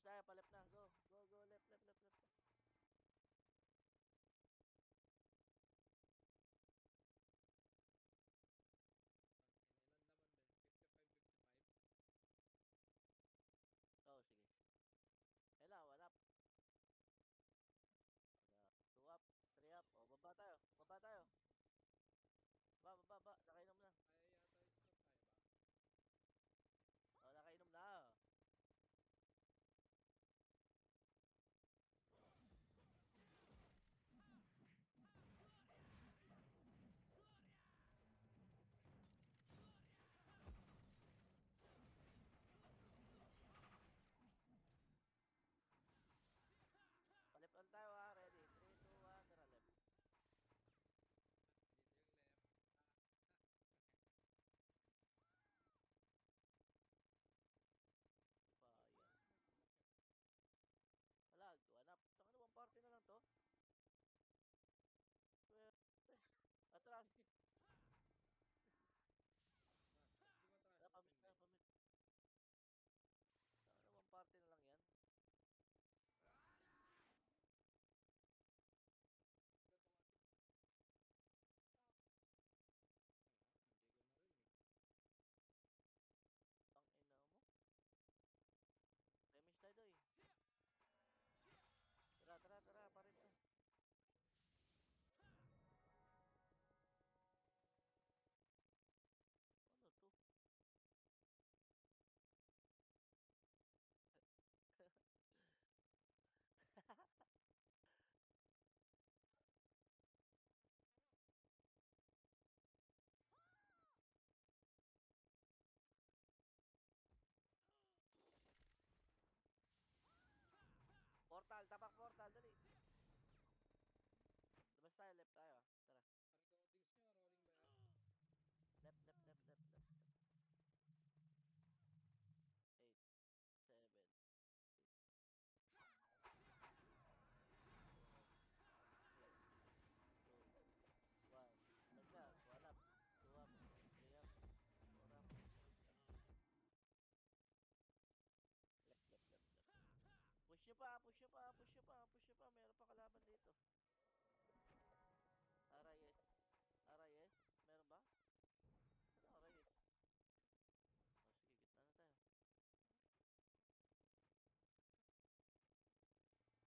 tayo, palep na. Go. Go, go, left, left, left, left. Ilan laman din? 55-55? Oh, sige. Kailan, 1 up. 2 up, 3 up. O, baba tayo. Baba tayo. Baba, baba, baba. Nakainom na. Kaya yata stop kaya ba? O, nakainom na. Palep on tayo ha. Ready? 3, 2, 1. Tara, left. Dito yung left. Pa, yan. May palaki. Talag, 1 up. Saka naman party na lang to. Swerte. Atras. Di ba trash Tara, map pamit hindi? na, pamit. Saka naman party na lang yan. Gatawatin. Ano? Hindi ko narinig. Ang ina mo. Remish tayo doy. Tara, tara, tara. Parin to. Ano to? Portal, tapak portal, dali. Labas tayo, left tayo. Tara. Ang loadings nyo, rolling ba yan? Left, left, left, left, left. 8, 7, 6, 2, 1. Lag na. 1 up. 2 up. 3 up. 4 up. Left, left, left, left. Push nyo pa, push nyo pa, push nyo pa, push nyo pa. Meron pa kalaban dito. Arayes. Arayes? Meron ba? Ano Arayes? O sige, gitna na tayo.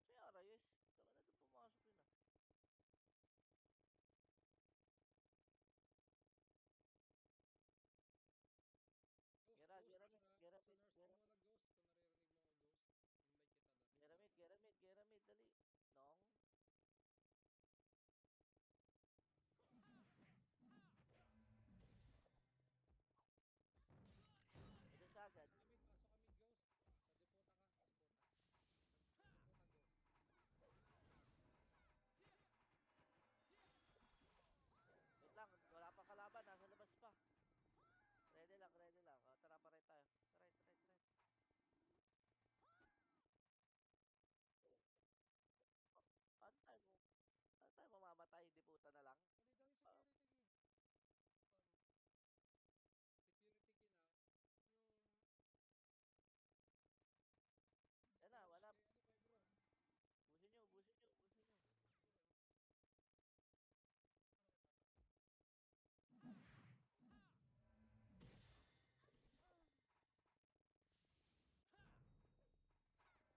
Si Arayes. Saka na doon pumasok yun ah. Ghost, Gera, ghost. gera mid, gera Sa mid, nurse ko gera muna ghost. Kung naririnig mo ako ghost. Invite kita doon. gera mid, gera mid, gera mid, dali. Nong. Ito siya agad. Pasok kami ghost. Sa deputa ka. Deputa. Sa deputa ghost. Wait lang, wala pa kalaban, nasa labas pa. Ready lang, ready lang. O, tara, paray tayo. Try, try, try. Paano tayo mo? Paano tayo mamamatay? Hindi puta na lang. Mali daw yung Ah, security key. Paano? Security key na. Yung... yan na, wala. Ano kay bro? Busin nyo, busin nyo, busin nyo.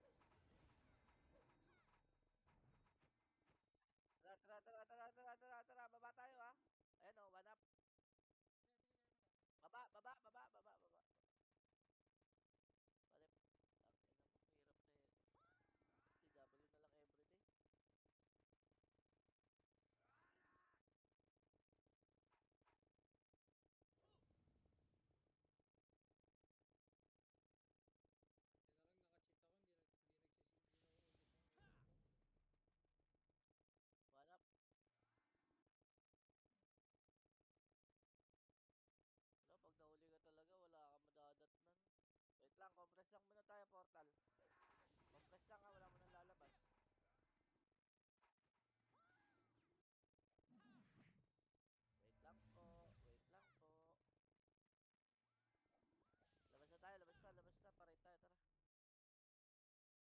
Ano kita? Tara, tara, tara, tara, tara, tara, tara. Baba tayo ha. Ayan o, 1 up. Sige, sige, kaya mo na. Baba, baba, baba, baba, baba. Palip. Ang ina mo, hirap na ito. CW na lang everyday. Buti na lang naka-cheat ako. Hindi nagsising. Hindi nauubos yung item ko. 1 up. Wala, pag nahuli ka talaga, wala ka madadatnan. Wait lang, compress lang muna tayo, portal. Compress lang ha, wala mo nang lalabas. Wait lang po, wait lang po. Labas na tayo, labas na, paray tayo, tara.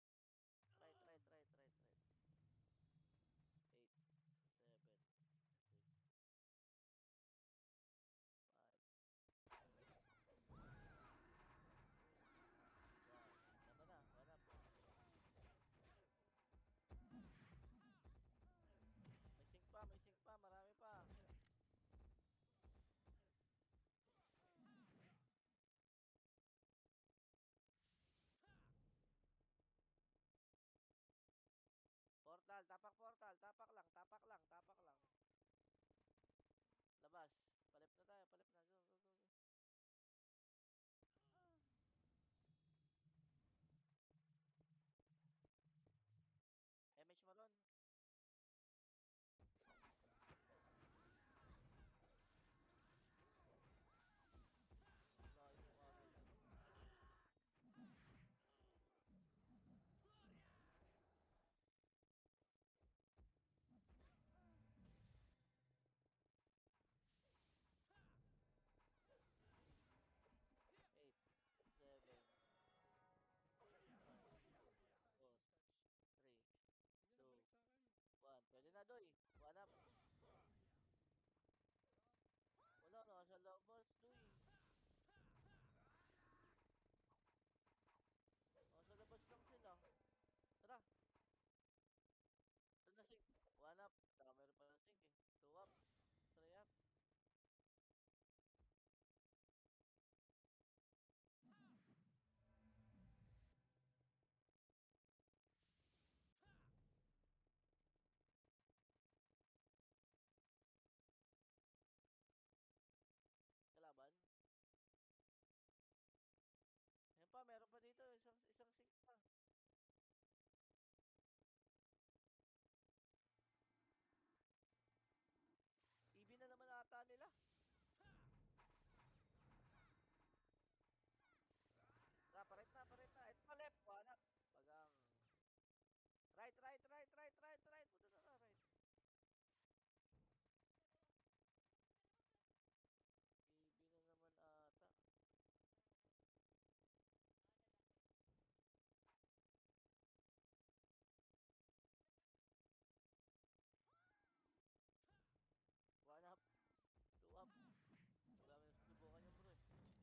labas, Doy. Nasa labas lang sila. Tara, ito na sink. One up. Saka meron pa ng sink eh. Two up. Three up. Kalaban. Ayan pa, meron pa dito. Isang sink pa. EB na naman ata nila. Tara, parit na, parit na. Ito pa left. One up. Bagang. Right, right, right, right, right, right. Punta na, right. EB na naman ata. One up. Two up. Dami na susubukan yung bro.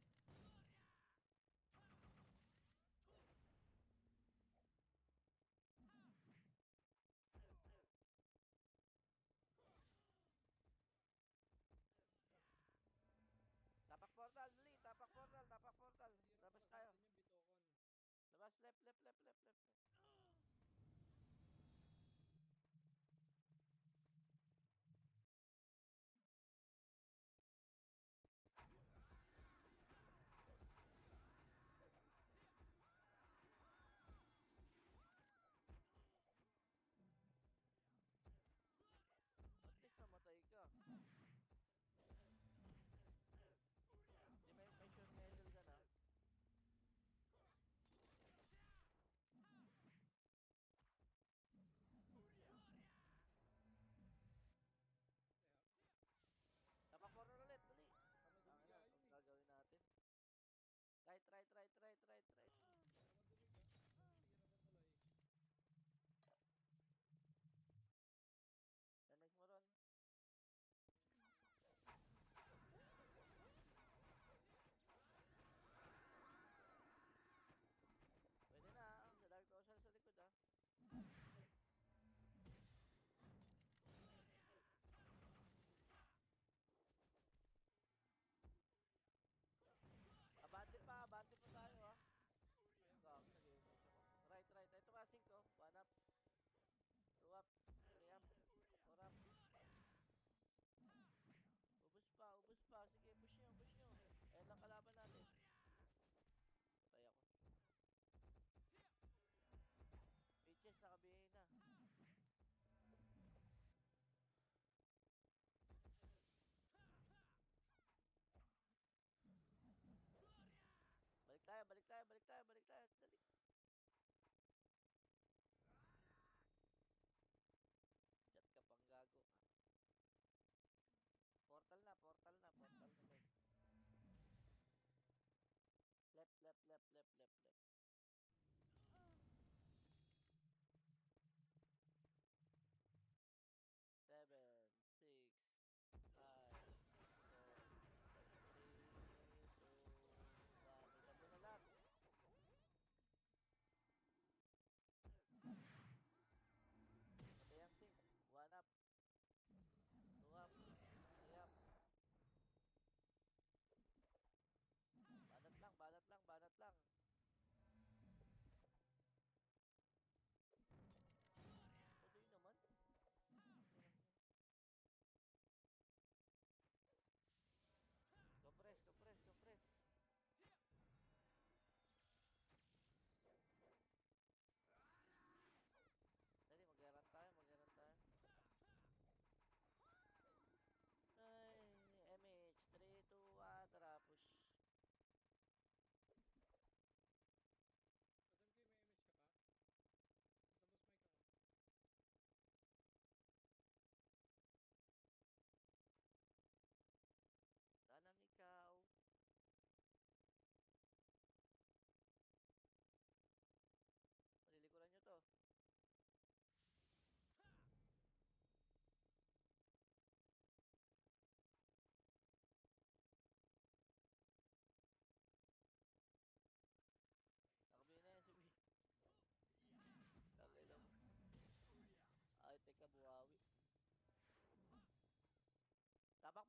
Tapak portal, dali. Tapak portal, tapak portal. Tira Labas pala sa tayo. atin yung bitokon. Labas, left, left, left, left, left. Left. At least namatay ka. Di may sure medal ka na. Kaya, Tapak portal ulit, dali. tama Tanga dumiga na, yun ang eh. gagawin natin. Right, right, right, right, right, right. Tama dumiga. Tira na tuloy. Danig mo ron. Pwede na, sa Dark Ocean sa likod ah. Abante pa tayo ah. Kaya, Gagi, nag-i-miss ako. Right, right. Ito pa, 5. One up. Two up. Three up. Four up. Ubus pa, ubus pa. Sige, push nyo, push nyo. Ayan lang kalaban natin. Patay ako. Peaches, nakabihin na. Balik tayo, balik tayo, balik tayo, balik tayo. Dali. Chat ka pang gago. Portal na, portal na, portal na left. Left, left, left, left, left, left. Seven, six, five, four, three, two, one. Ilan mo na lahat? Patay ang sink. One up. Two up. Three up. Banat lang, banat lang, banat lang.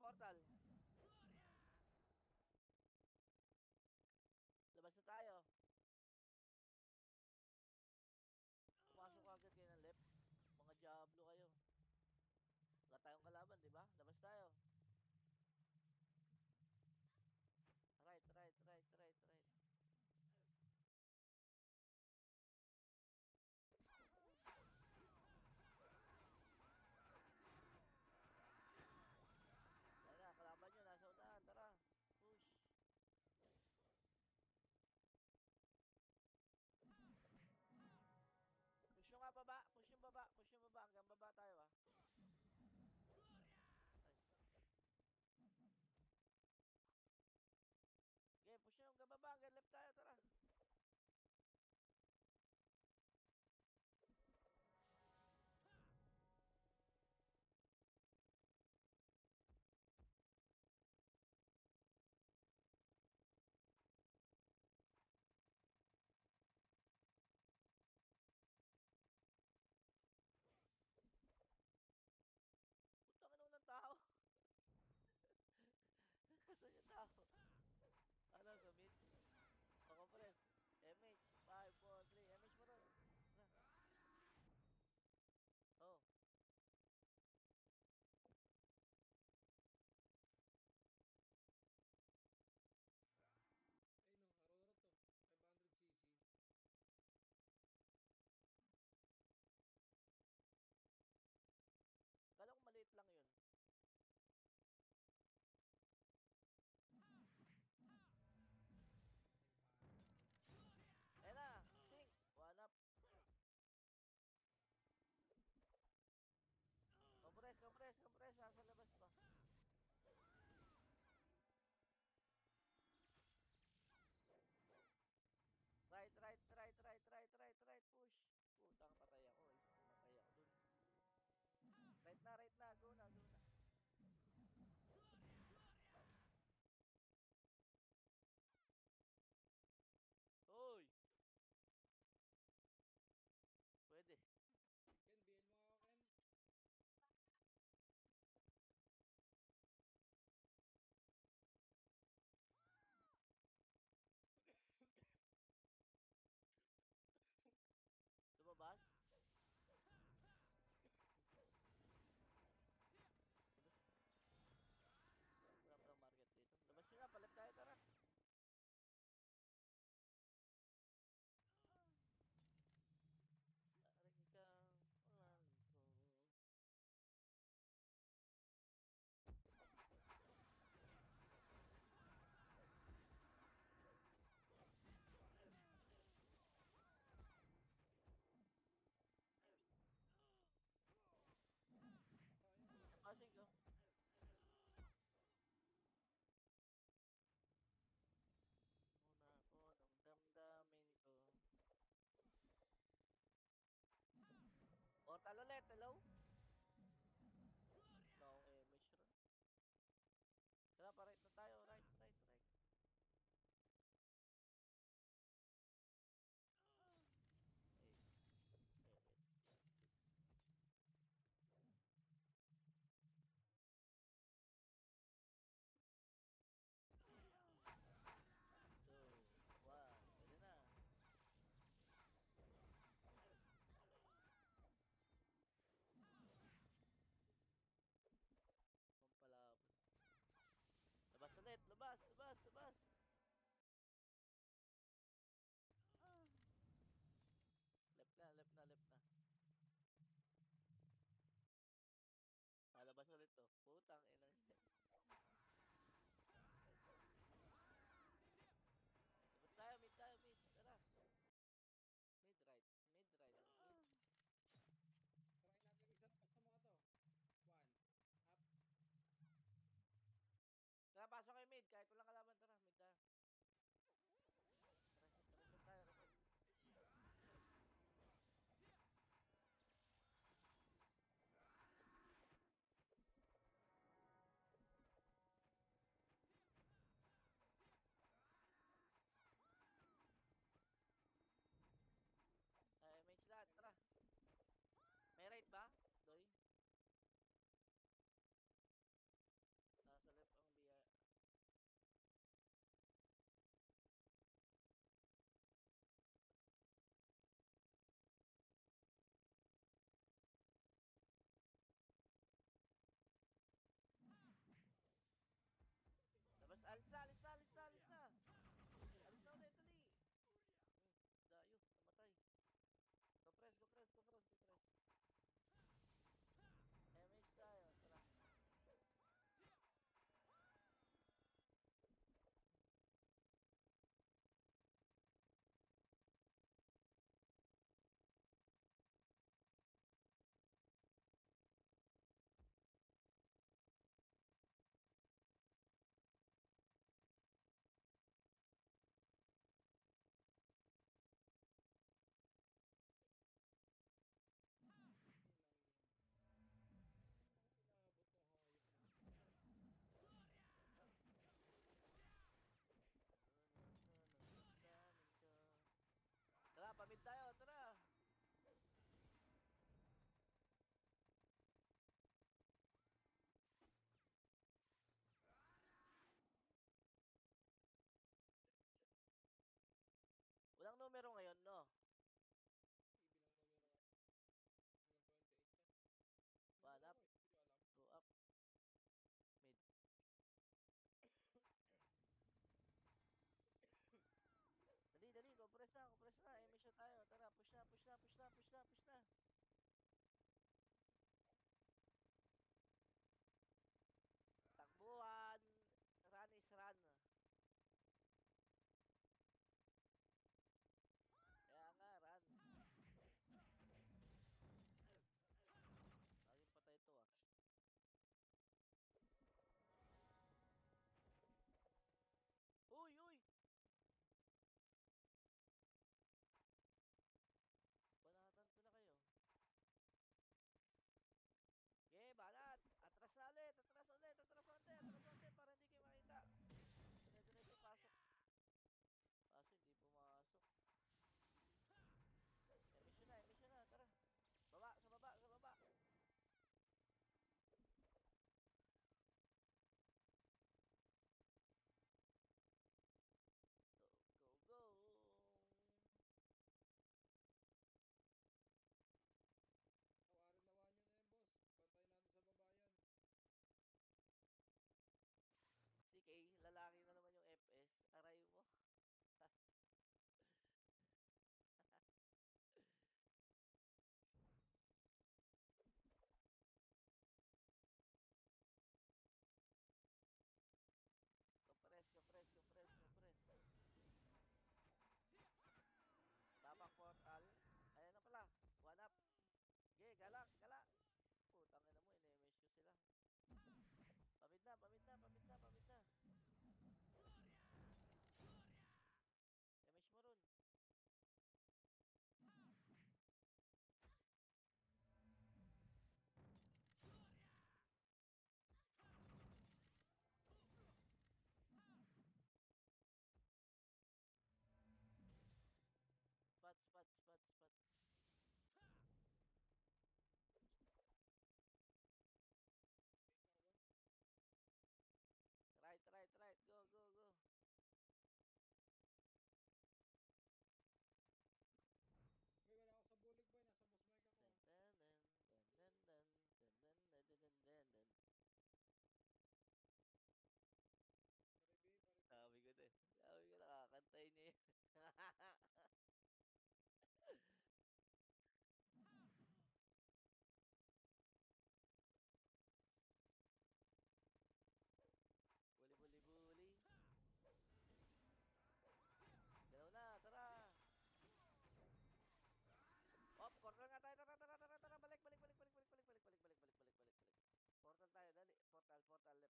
portal. Labas na tayo. Pumasok ka agad kayo ng left. Mga Diablo kayo. Wala tayong kalaban, di ba? Labas tayo. Right, right, right, right, right. Ayan na, kalaban nyo. Nasa unahan. Tara. Push. Push nyo nga baba. Push yung baba. Push yung baba. Hanggang baba tayo ah. Okay, push nyo hanggang baba. Hanggang left tayo. Tara. Putang ina ng tao. Saan yung tao? Ano, sa mid? Compress. MH. 5, 4, 3. MH mo ron. Tara. Oh. Ay no, Aurora to. 500cc. Kala ko maliit lang yun. Ayan na. Sing. One up. Compress, compress, compress. Nasa labas pa. Right, right, right, right, right, right, right. Push. Putang patay ako eh. Pumatay ako dun. Right na, right na. Go na, go na. Hoy! Pwede. Ken, BL mo ako, Ken. Lumabas? Wala palang market dito. Labas nyo na, palip tayo, tara. Aring kang ko. Kaya. Passing ko. Muna ko ng damdamin ko. Portal ulit, hello? Wala akong image ron. Tara, pa-right na tayo. Right, right, right. Ay, ay, wait. Two, one. Pwede na. Pampalabon. Labas ulit. Labas, labas, labas. Left na, left na, left na. Lalabas ulit to. Putang inang. Labas tayo, mid tayo, mid. Tara. Mid right, mid right, mid. Try natin isa. Basta mo ka to. One. Up. Tara, pasok kayo mid. Kahit walang kalaban, tara, mid tayo. Reset, reset tayo, reset.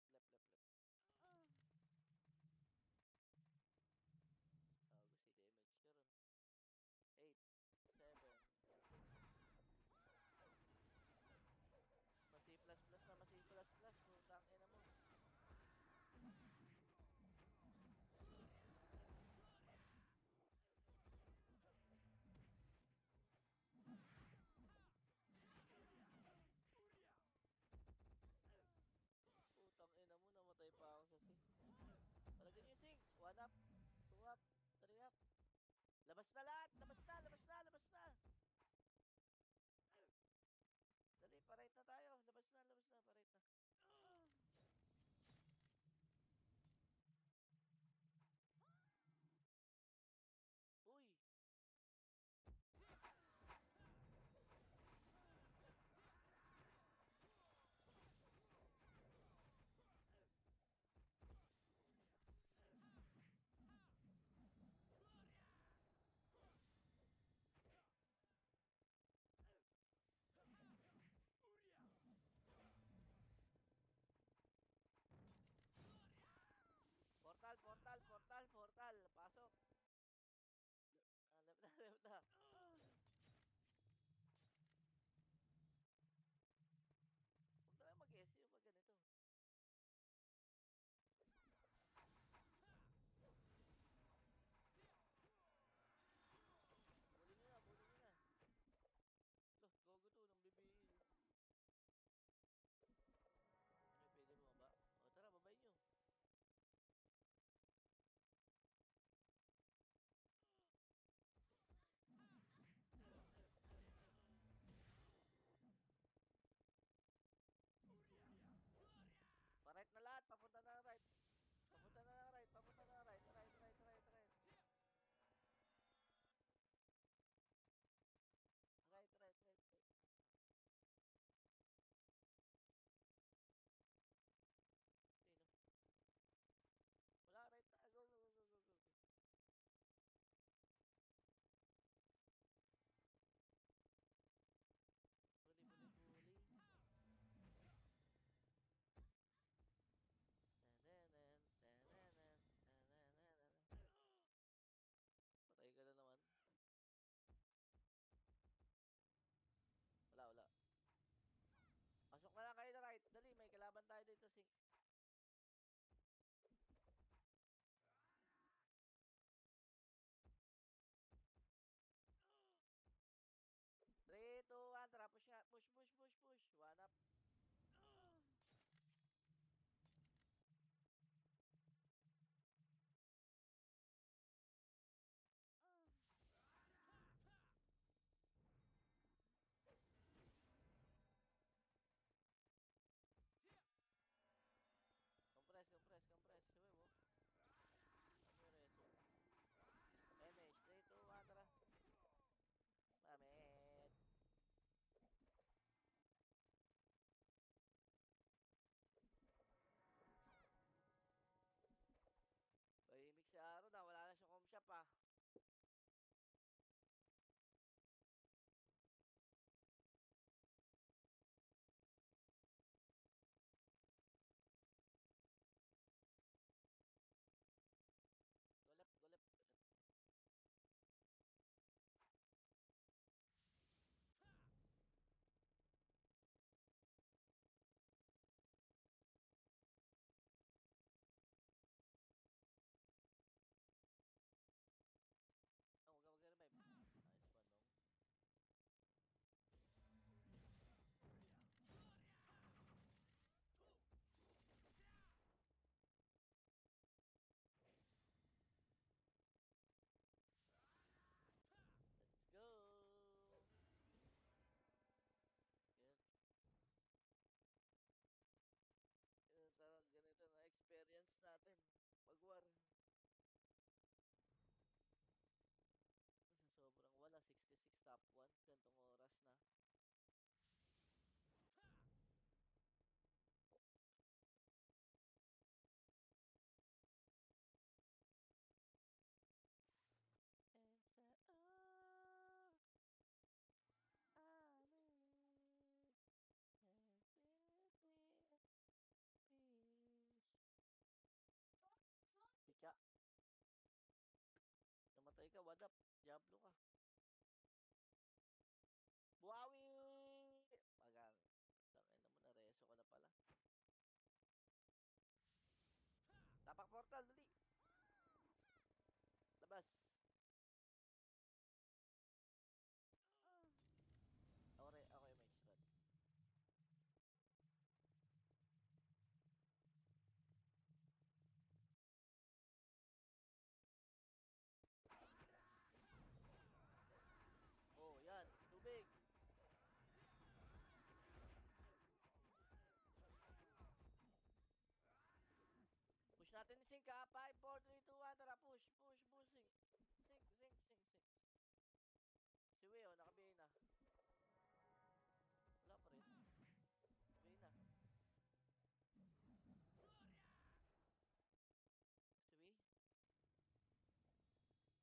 left. Gago si damage ka ron. 8, 7, 6. Masi plus plus na, masi plus plus. Putang ina mo. Putang ina mo, namatay pa ako sa sing. Talagang yung sing. 1 up, 2 up, 3 up. Labas na lahat! Labas na! Dali, pa-right na tayo. Labas na, pa-right na. Uy! Tapak portal, dali. Labas. Ako yung mage rod. Oh, yan. Tubig. Push natin ni Sink ha. 5, 4, 3, 2, 1. Tara, push. Sink. Sink. Si Weo, nakabihin na. Wala pa rin. Nakabihin na. Si Wei.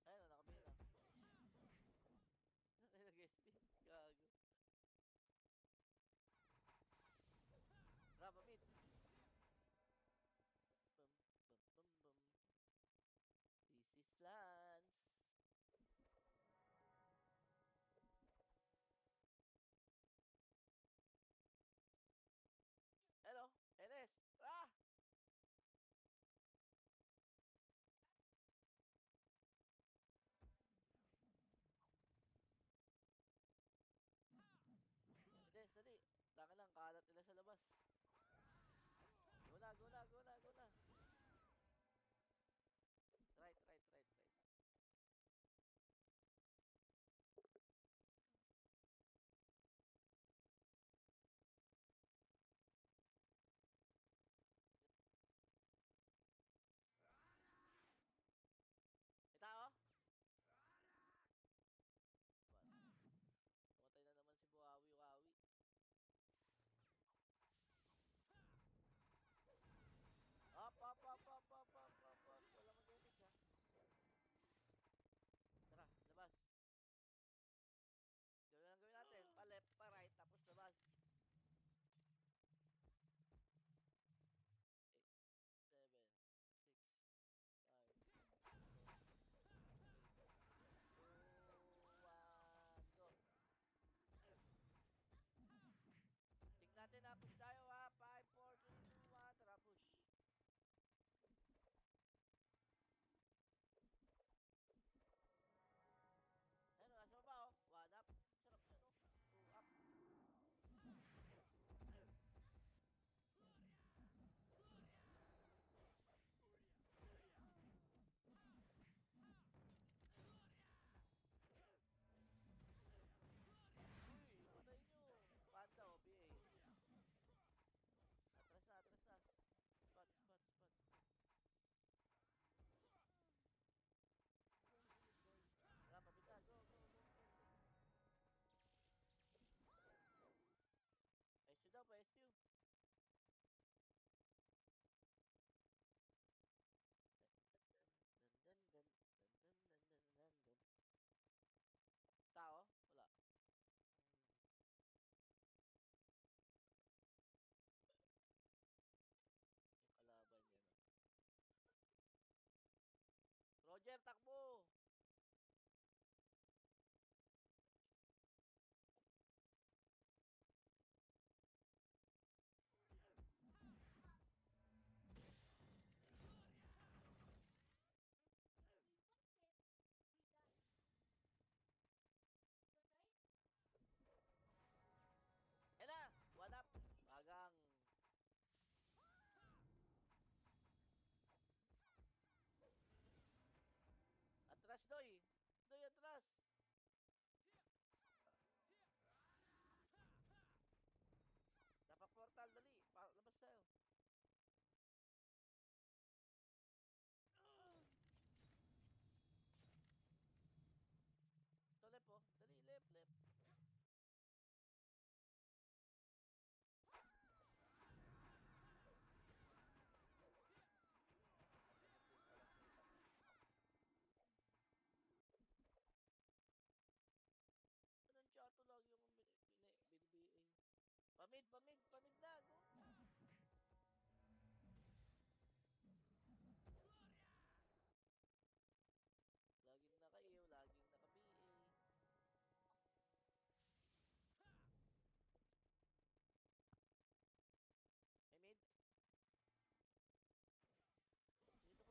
Ayun, nakabihin na. Nag-SP. Gago. Grab a mid. Bum. This is Lance. Hello, Enes. Ah! Enes, dali. Taka lang, kalat nila sa labas. Go na. Right. May tao? What? Namatay na naman si Buhawi-Wawi. Up. Wala mag-damage ha. Tara, labas. Gawin natin. Pa left, pa right, tapos labas. 8, 7, 6, 5, 2, 1, go. Sing natin ha, push tayo ha. 5, 4, 3, 2, 1, tara push. Ayun, nasa baba oh. 1 up. Sarap yun oh. 2 up. Uy, patay nyo. Panda oh, BA. Atras na. Spot. Tara, pabit na. Go. SU daw, pa SU. Dan. Tao? Wala. Yung kalaban niya no. Roger, takbo! Ayan na! 1 up! Magang. Atras, Doy! Doy, atras! Tapak portal, dali! Labas tayo. Ito, left oh. Dali, left. Anong chato lagi yung BDBA? Pamid na! Go! Laging naka-EO, laging naka-BA. May mid? Dito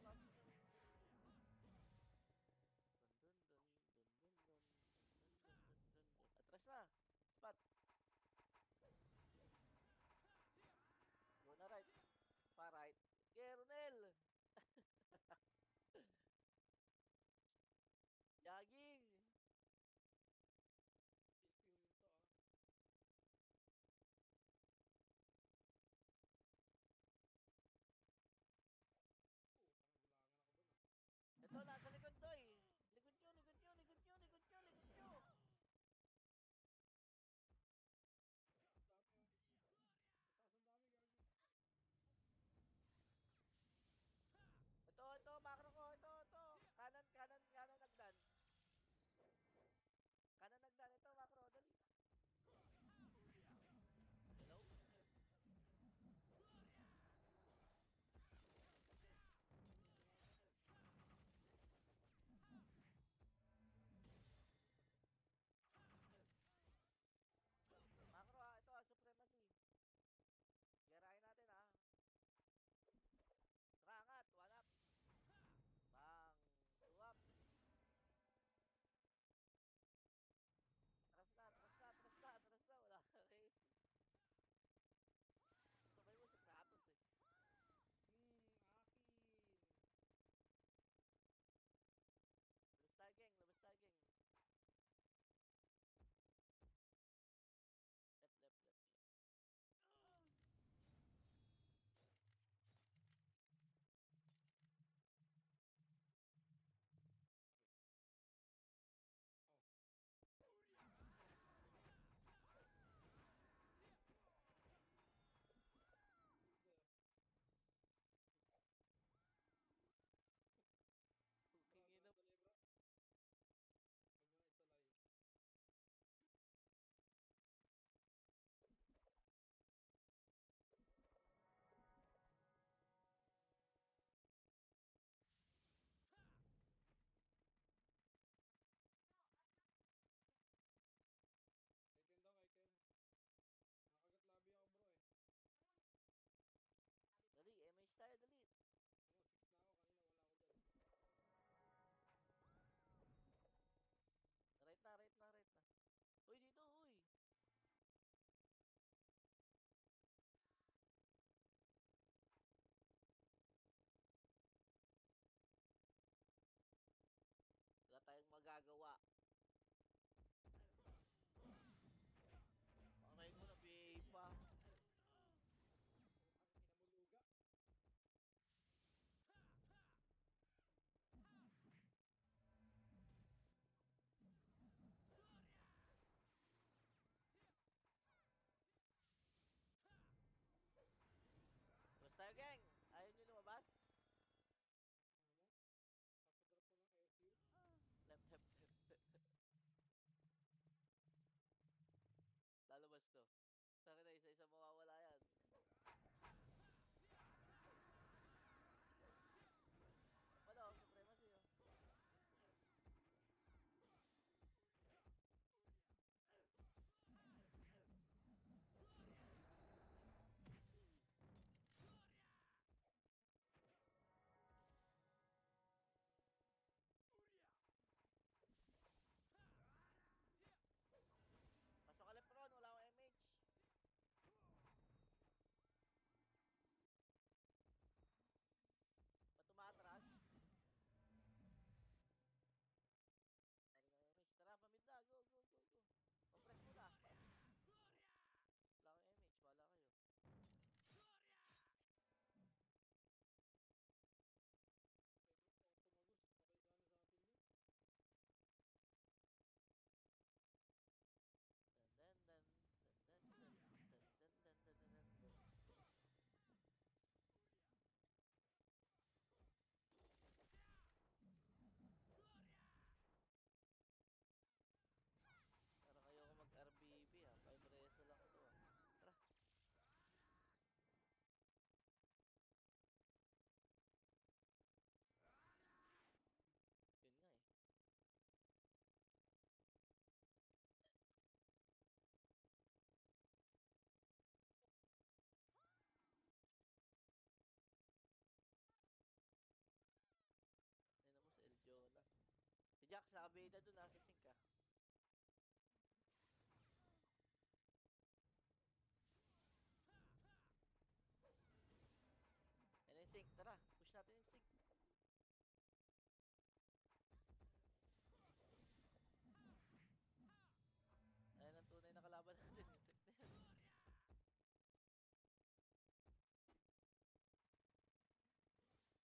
Relax, nakabida dun, nasa sink ka. Yan yung sink, tara, push natin yung sink. Ayan ang tunay na kalaban natin, yung sink na yan.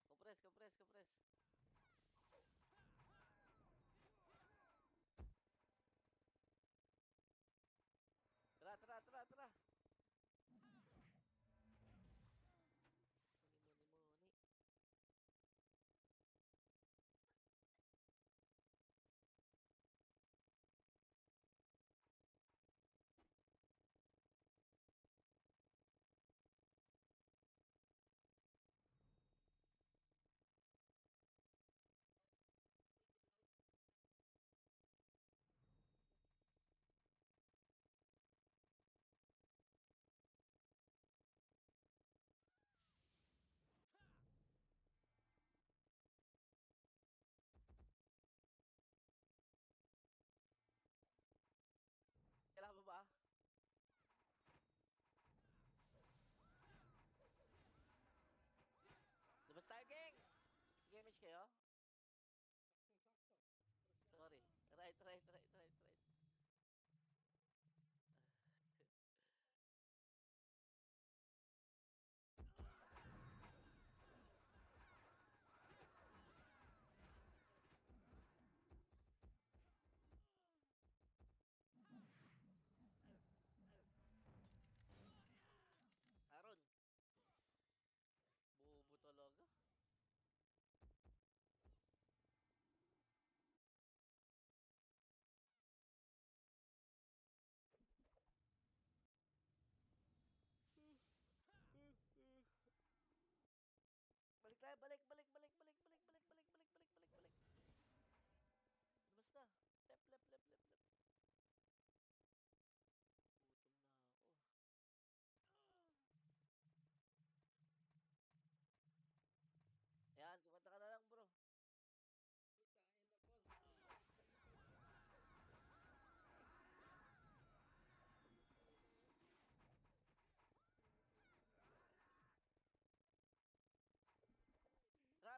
Compress, compress, compress. Tara, tara, tara, tara. Muni, muni, muni. Kailangan ba ba? Labas tayo, gang! Gamage kayo? Saktong-sakto. Sorry. Right, right, right, right, right. Aaron. Bobo talaga. Balik tayo, balik, balik, balik, balik, balik, balik, balik, balik, balik, balik, balik. Labas na. Left, left, left, left, left. Gutom na ako. Ayan, kumanta ka na lang, bro. Putang ina, boss. Tara,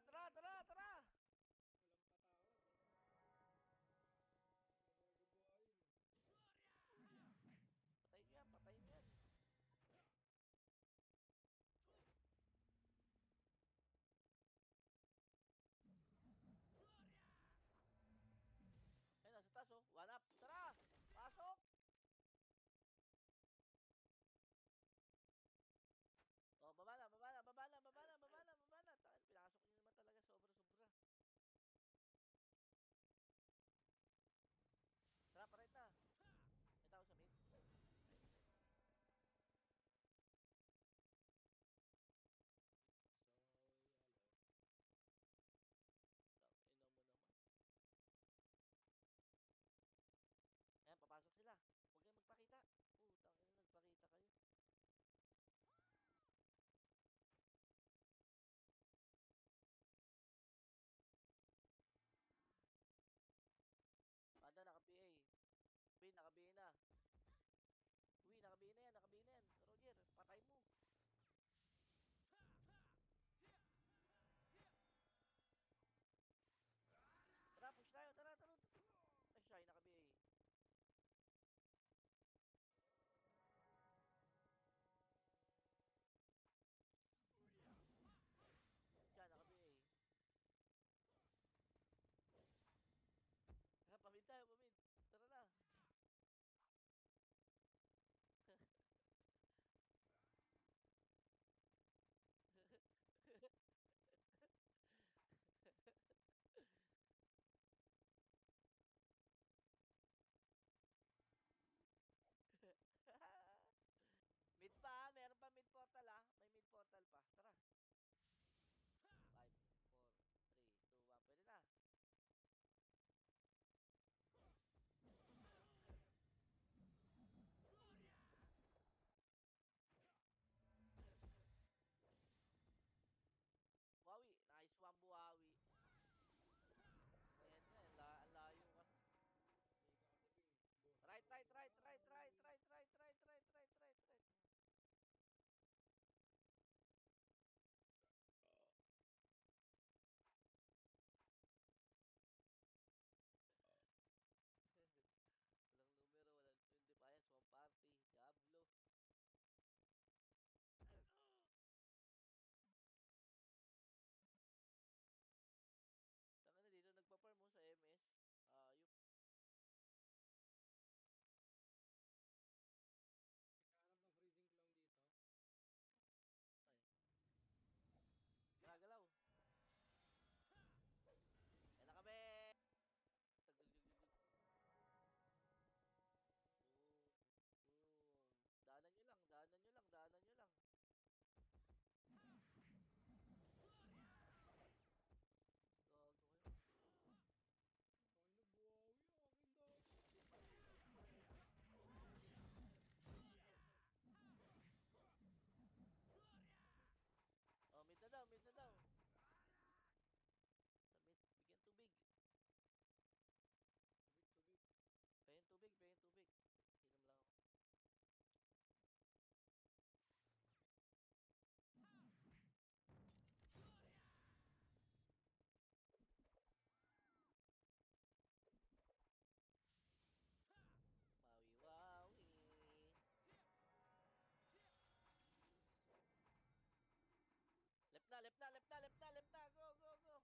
na, left na, left na, left na. Go, go, go.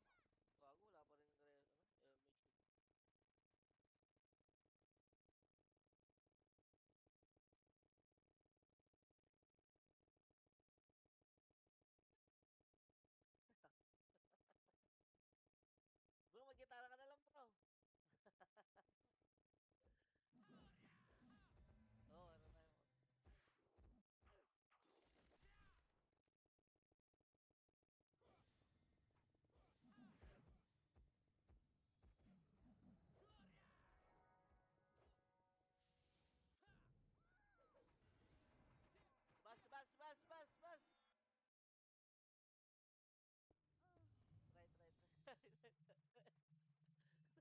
Gago, wala pa rin MH. Bro, mag-gitara ka na lang, bro. Oo, ano tayo. Bas, bas, bas, bas, bas.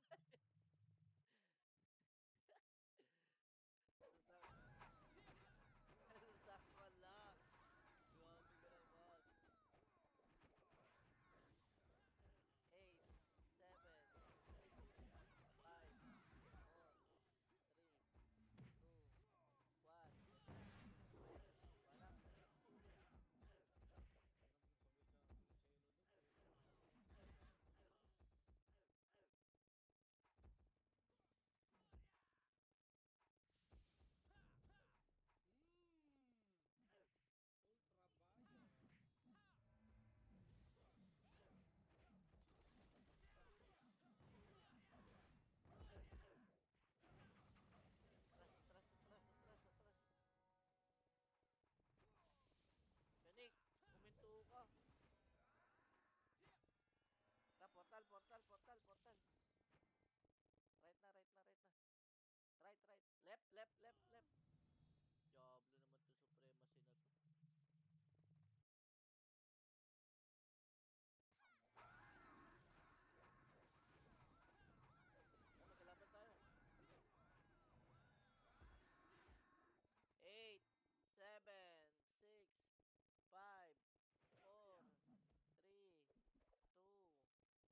Right, right, right. Sakwa lang. Grabe ka naman. 8, 7, 6, 5, 4, 3, 2, 1. Wala. Alam mo, sabay ka sumiselo doon. Ultra Bayo. Atras. Phoenix, kuminto ka. Portal. Right na. Right. Left. Diablo naman to supremacy na to. Magkalaban tayo. 8, 7, 6, 5, 4, 3, 2,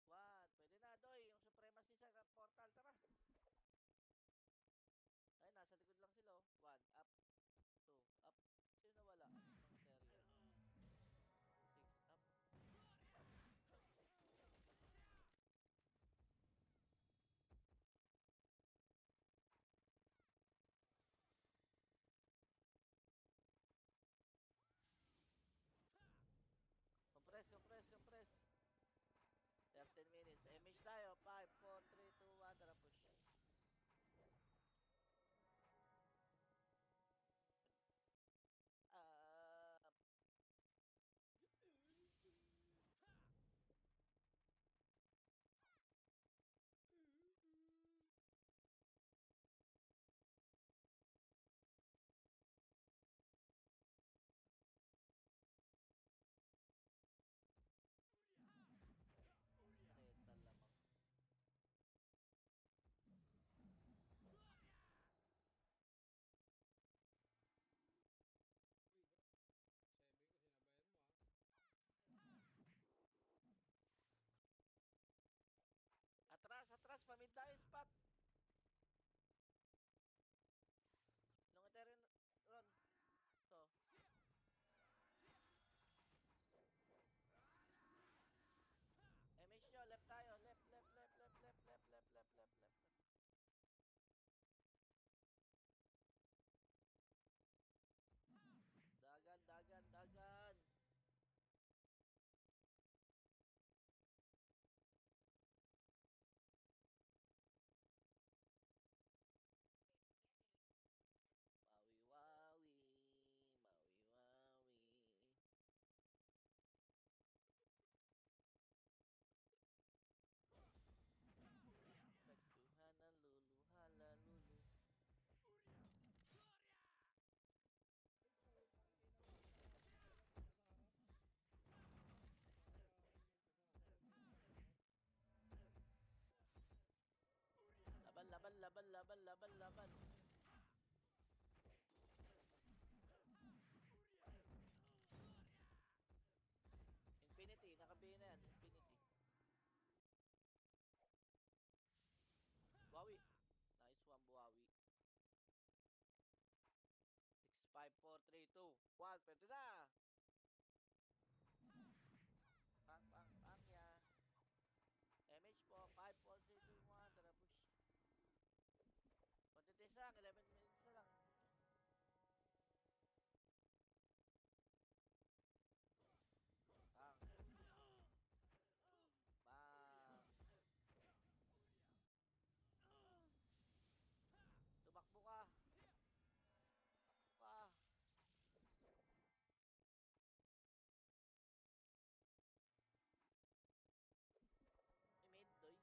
1. Pwede na, Doy. Yung supremacy sa portal. Tara. Ay, nasa likod lang sila, oh. 1, up. 2, up. Sino nawala? Ng Ethereum. 6, up. Compress. 13 minutes. MH tayo. 5, 4, 3, 2, 1. Tara, push. Ah, Reta lamang. Uy, bro. 7 ko, sinabayan mo, ha? Atras. Pamid tayo, spot. Long Ethereum, Ron. So. MH nyo, left tayo. Left. Dagan. Maui. Nagduhan ng lulu, halalulu. Ay, putang ina mo. Nakasayaw kita sa harap. Nakakaanin yung nasasayaw kita sa harap. Laban. Infinity, nakabihin na yan. Infinity. Buhawi. Nice one, Buhawi. 6, 5, 4, 3, 2, 1. Pwede na. lang, 11 minutes na lang. Bang. Bang. Tumakbo ka. Takbo ka. Mid, doy.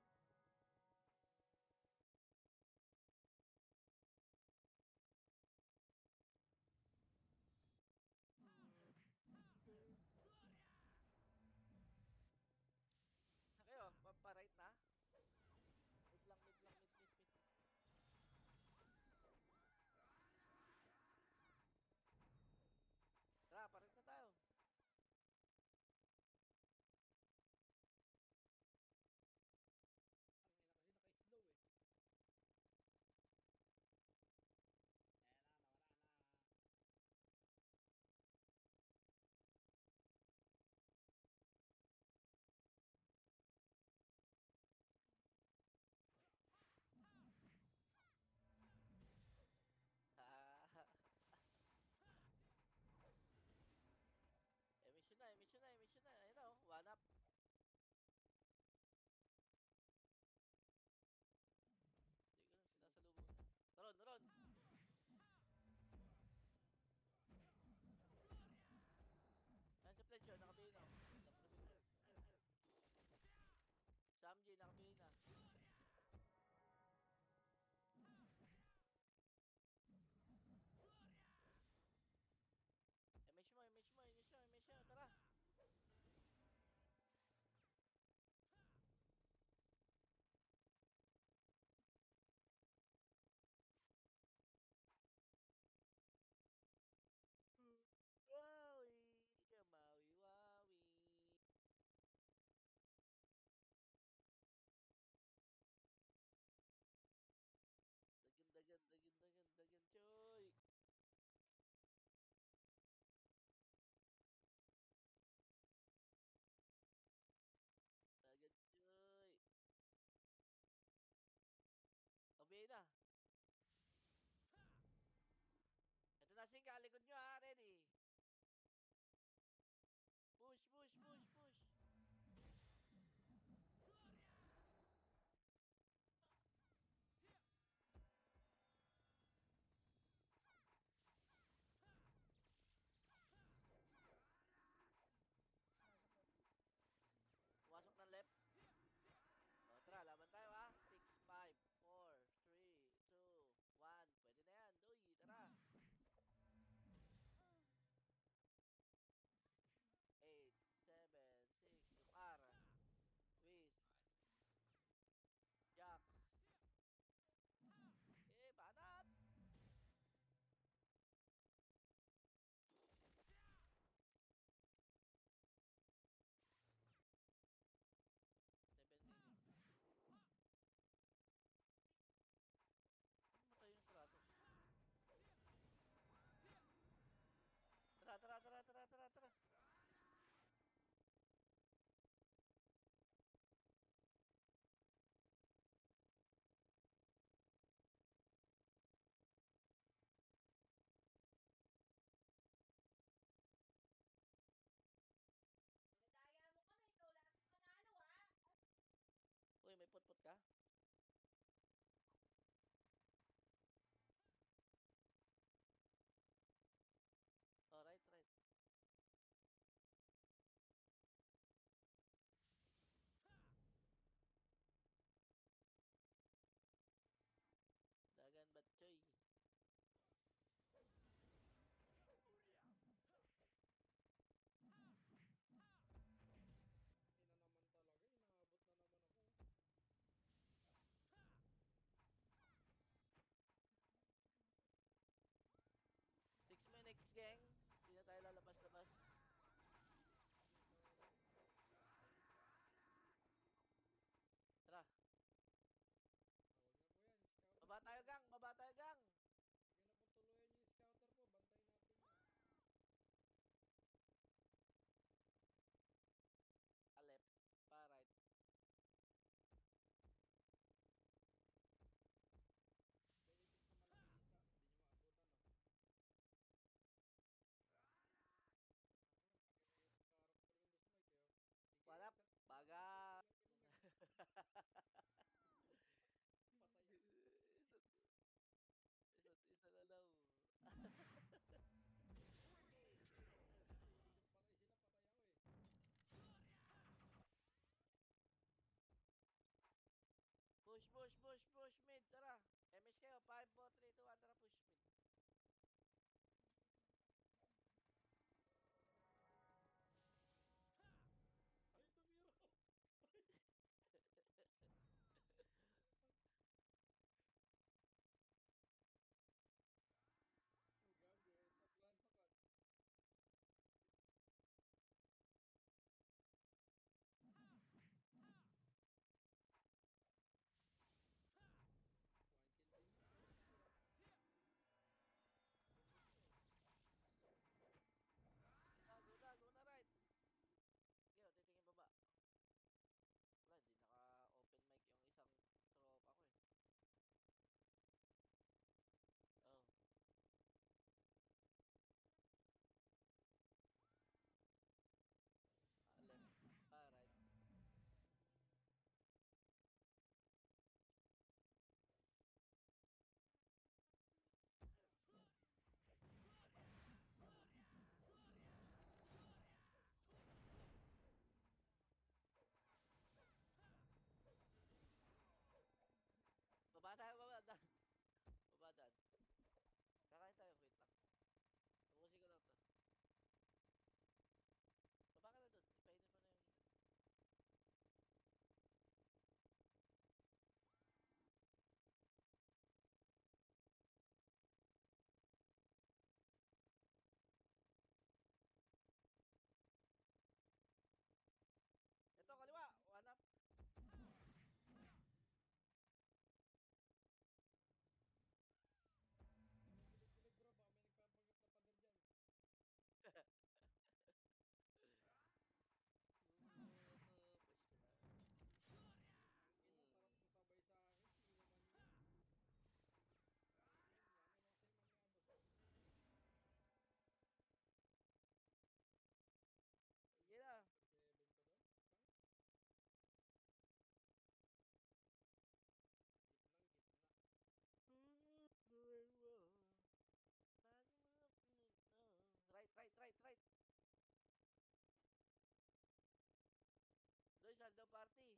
party.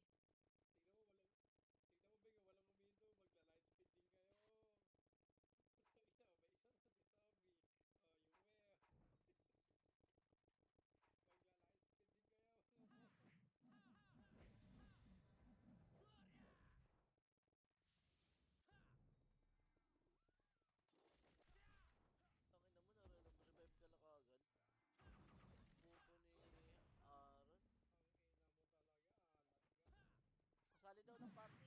Tignan mo, Beng, walang uminto. Magla-light speed din kayo. Tignan mo, may isa pa si zombie. Oh, you will. Magla-light speed din kayo, mga boss. Tangin naman, revive ka na kagad. Bobo ni Aaron. Ang ina mo talaga, alat ka. Kasali daw ng party